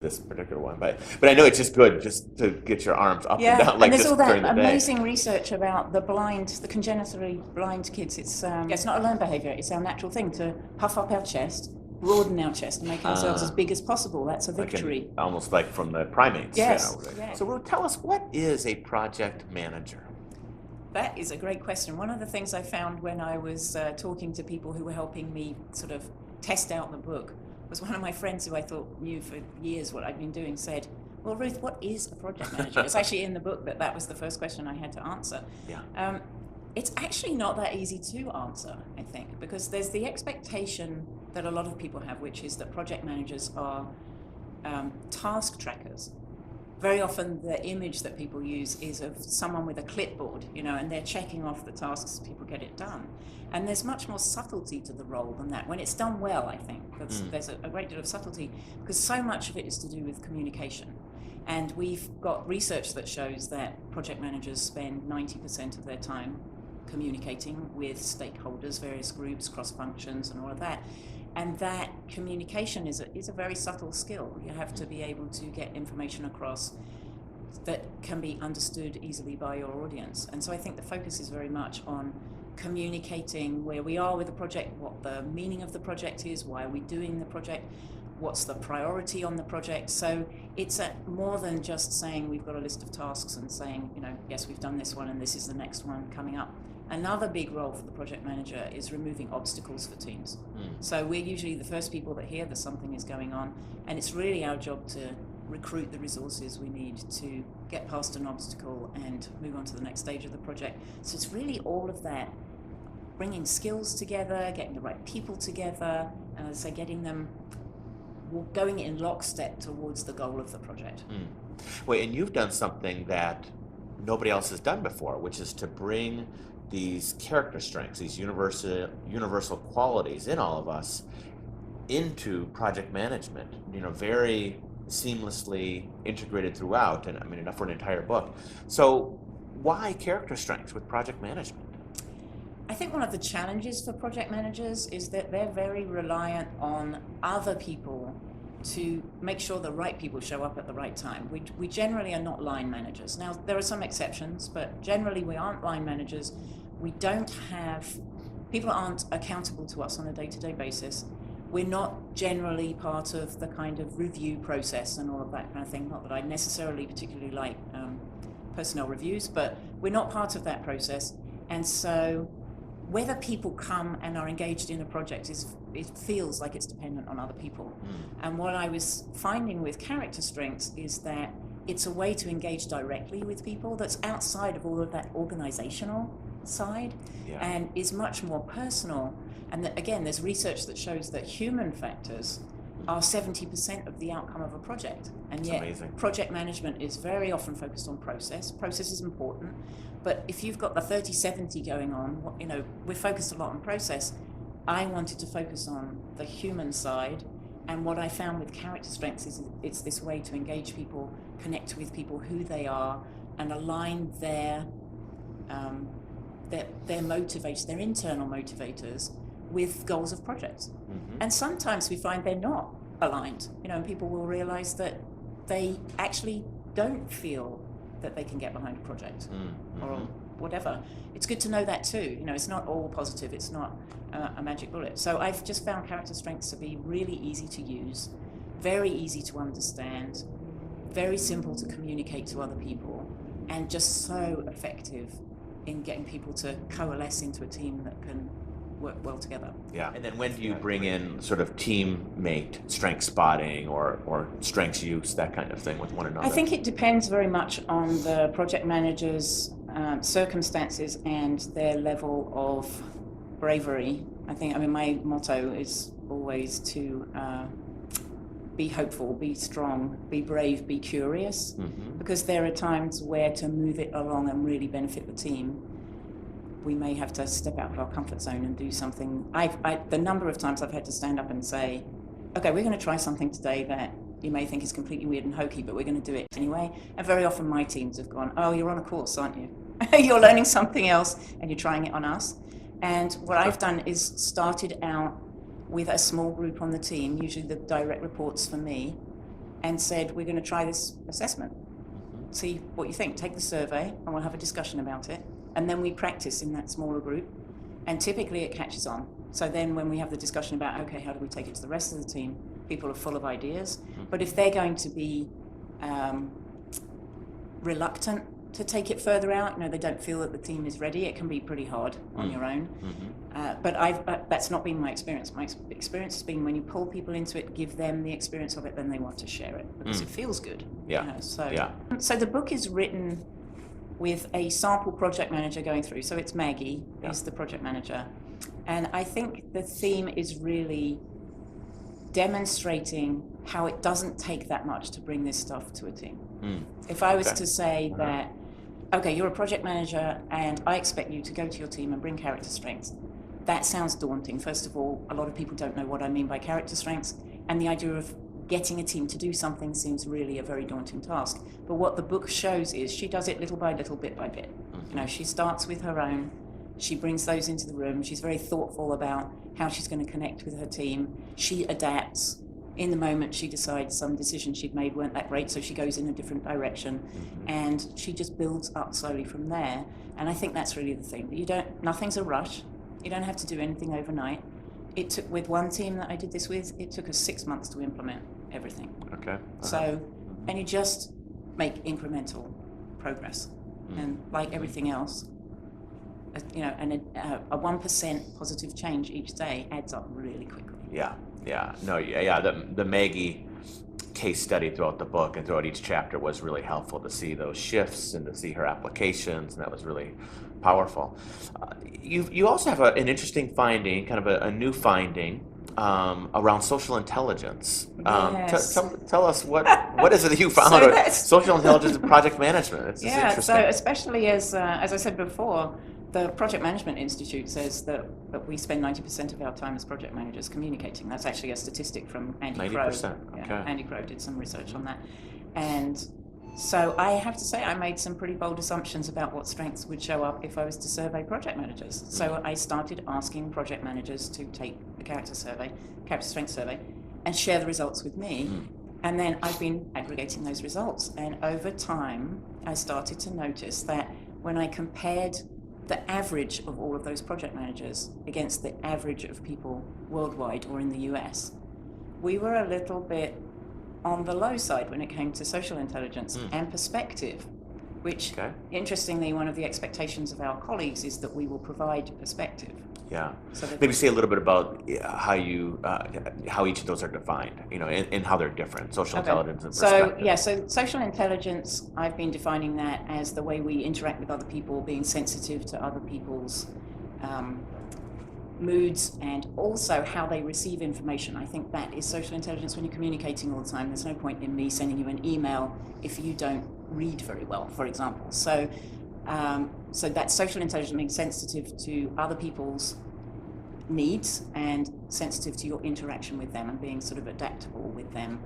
this particular one, but I know it's just good just to get your arms up and Yeah, down, and like there's just all that during the day. amazing research about the blind, the congenitally blind kids. It's not a learned behavior, it's our natural thing to puff up our chest, broaden our chest, and make ourselves as big as possible. That's a victory. Almost like from the primates. Yes. Yeah. So Ruth, tell us, what is a project manager? That is a great question. One of the things I found when I was talking to people who were helping me sort of test out the book was one of my friends who I thought knew for years what I'd been doing said, well, Ruth, what is a project manager? It's actually in the book that was the first question I had to answer. Yeah. It's actually not that easy to answer, I think, because there's the expectation that a lot of people have, which is that project managers are task trackers. Very often the image that people use is of someone with a clipboard, and they're checking off the tasks, people get it done. And there's much more subtlety to the role than that. When it's done well, I think, there's a great deal of subtlety, because so much of it is to do with communication. And we've got research that shows that project managers spend 90% of their time communicating with stakeholders, various groups, cross functions, and all of that. And that communication is a very subtle skill. You have to be able to get information across that can be understood easily by your audience. And so I think the focus is very much on communicating where we are with the project, what the meaning of the project is, why are we doing the project, what's the priority on the project. So it's more than just saying we've got a list of tasks and saying, yes, we've done this one and this is the next one coming up. Another big role for the project manager is removing obstacles for teams. So we're usually the first people that hear that something is going on, and it's really our job to recruit the resources we need to get past an obstacle and move on to the next stage of the project. So it's really all of that, bringing skills together, getting the right people together, and as I say, getting them going in lockstep towards the goal of the project. Well, and you've done something that nobody else has done before, which is to bring these character strengths, these universal qualities in all of us into project management, very seamlessly integrated throughout, and I mean enough for an entire book. So why character strengths with project management? I think one of the challenges for project managers is that they're very reliant on other people to make sure the right people show up at the right time. We generally are not line managers. Now, there are some exceptions, but generally we aren't line managers. We don't have, people aren't accountable to us on a day-to-day basis. We're not generally part of the kind of review process and all of that kind of thing. Not that I necessarily particularly like personnel reviews, but we're not part of that process. And so whether people come and are engaged in a project it feels like it's dependent on other people. And what I was finding with character strengths is that it's a way to engage directly with people that's outside of all of that organizational side, and is much more personal. And that, again, there's research that shows that human factors are 70% of the outcome of a project. And That's yet amazing. Project management is very often focused on process. Process is important, but if you've got the 30-70 going on, we're focused a lot on process. I wanted to focus on the human side, and what I found with character strengths is it's this way to engage people, connect with people who they are, and align their motivation, their internal motivators, with goals of projects. And sometimes we find they're not aligned, and people will realize that they actually don't feel that they can get behind a project or whatever. It's good to know that too. It's not all positive. It's not a magic bullet. So I've just found character strengths to be really easy to use, very easy to understand, very simple to communicate to other people, and just so effective in getting people to coalesce into a team that can work well together. Yeah. And then when do you bring in sort of teammate strength spotting or strengths use, that kind of thing with one another? I think it depends very much on the project manager's circumstances and their level of bravery. My motto is always to be hopeful, be strong, be brave, be curious, because there are times where to move it along and really benefit the team, we may have to step out of our comfort zone and do something. The number of times I've had to stand up and say, okay, we're going to try something today that you may think is completely weird and hokey, but we're going to do it anyway. And very often my teams have gone, oh, you're on a course, aren't you? You're learning something else and you're trying it on us. And what I've done is started out with a small group on the team, usually the direct reports for me, and said, we're going to try this assessment. See what you think. Take the survey and we'll have a discussion about it. And then we practice in that smaller group. And typically it catches on. So then when we have the discussion about, okay, how do we take it to the rest of the team, people are full of ideas. But if they're going to be reluctant to take it further out, they don't feel that the team is ready, it can be pretty hard on your own. But that's not been my experience. My experience has been when you pull people into it, give them the experience of it, then they want to share it because it feels good. So the book is written with a sample project manager going through. So it's Maggie, who's the project manager. And I think the theme is really demonstrating how it doesn't take that much to bring this stuff to a team. If I was to say that, okay, you're a project manager and I expect you to go to your team and bring character strengths, that sounds daunting. First of all, a lot of people don't know what I mean by character strengths, and the idea of getting a team to do something seems really a very daunting task. But what the book shows is she does it little by little, bit by bit. She starts with her own, she brings those into the room, she's very thoughtful about how she's going to connect with her team, she adapts. In the moment she decides some decisions she'd made weren't that great, so she goes in a different direction, and she just builds up slowly from there. And I think that's really the thing. Nothing's a rush. You don't have to do anything overnight. It took, with one team that I did this with, it took us 6 months to implement everything. So, and you just make incremental progress. And like everything else, a 1% positive change each day adds up really quickly. The Maggie case study throughout the book and throughout each chapter was really helpful to see those shifts and to see her applications, and that was really powerful. You also have an interesting finding, kind of a new finding around social intelligence. Tell us what is it that you found social intelligence and project management? It's interesting. So especially as I said before, the Project Management Institute says that we spend 90% of our time as project managers communicating. That's actually a statistic from Andy Crow. 90%, okay. Andy Crow did some research on that. And so I have to say I made some pretty bold assumptions about what strengths would show up if I was to survey project managers. So I started asking project managers to take the character strength survey, and share the results with me. And then I've been aggregating those results. And over time, I started to notice that when I compared the average of all of those project managers against the average of people worldwide or in the US, we were a little bit on the low side when it came to social intelligence and perspective, which, interestingly, one of the expectations of our colleagues is that we will provide perspective. So maybe say a little bit about how each of those are defined, and how they're different, social intelligence and perspective. So social intelligence, I've been defining that as the way we interact with other people, being sensitive to other people's moods, and also how they receive information. I think that is social intelligence when you're communicating all the time. There's no point in me sending you an email if you don't read very well, for example. So that's social intelligence, being sensitive to other people's needs and sensitive to your interaction with them and being sort of adaptable with them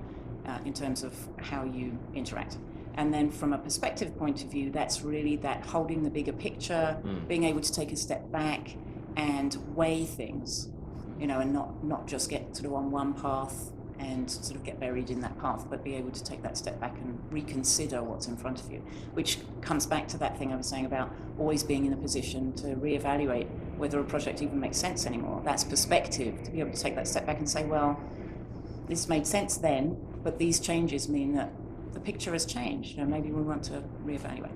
in terms of how you interact. And then from a perspective point of view, that's really that holding the bigger picture, being able to take a step back and weigh things, and not just get sort of on one path and sort of get buried in that path, but be able to take that step back and reconsider what's in front of you, which comes back to that thing I was saying about always being in a position to reevaluate whether a project even makes sense anymore. That's perspective, to be able to take that step back and say, well, this made sense then, but these changes mean that the picture has changed. Maybe we want to reevaluate.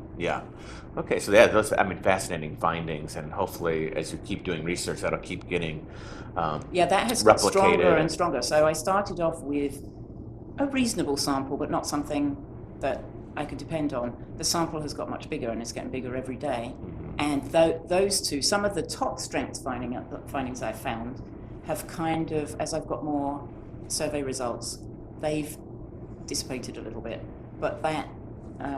Okay, so those fascinating findings, and hopefully as you keep doing research, that'll keep getting that has got stronger and stronger. So I started off with a reasonable sample, but not something that I could depend on. The sample has got much bigger, and it's getting bigger every day. And those two, some of the top strengths findings I found have kind of, as I've got more survey results, they've dissipated a little bit. But that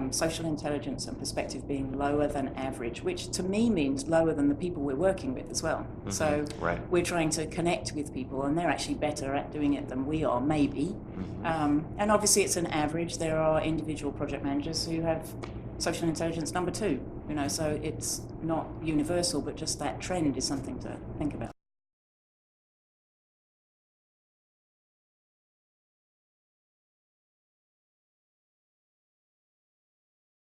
social intelligence and perspective being lower than average, which to me means lower than the people we're working with as well. So we're trying to connect with people, and they're actually better at doing it than we are, maybe. And obviously it's an average. There are individual project managers who have social intelligence number 2, so it's not universal, but just that trend is something to think about.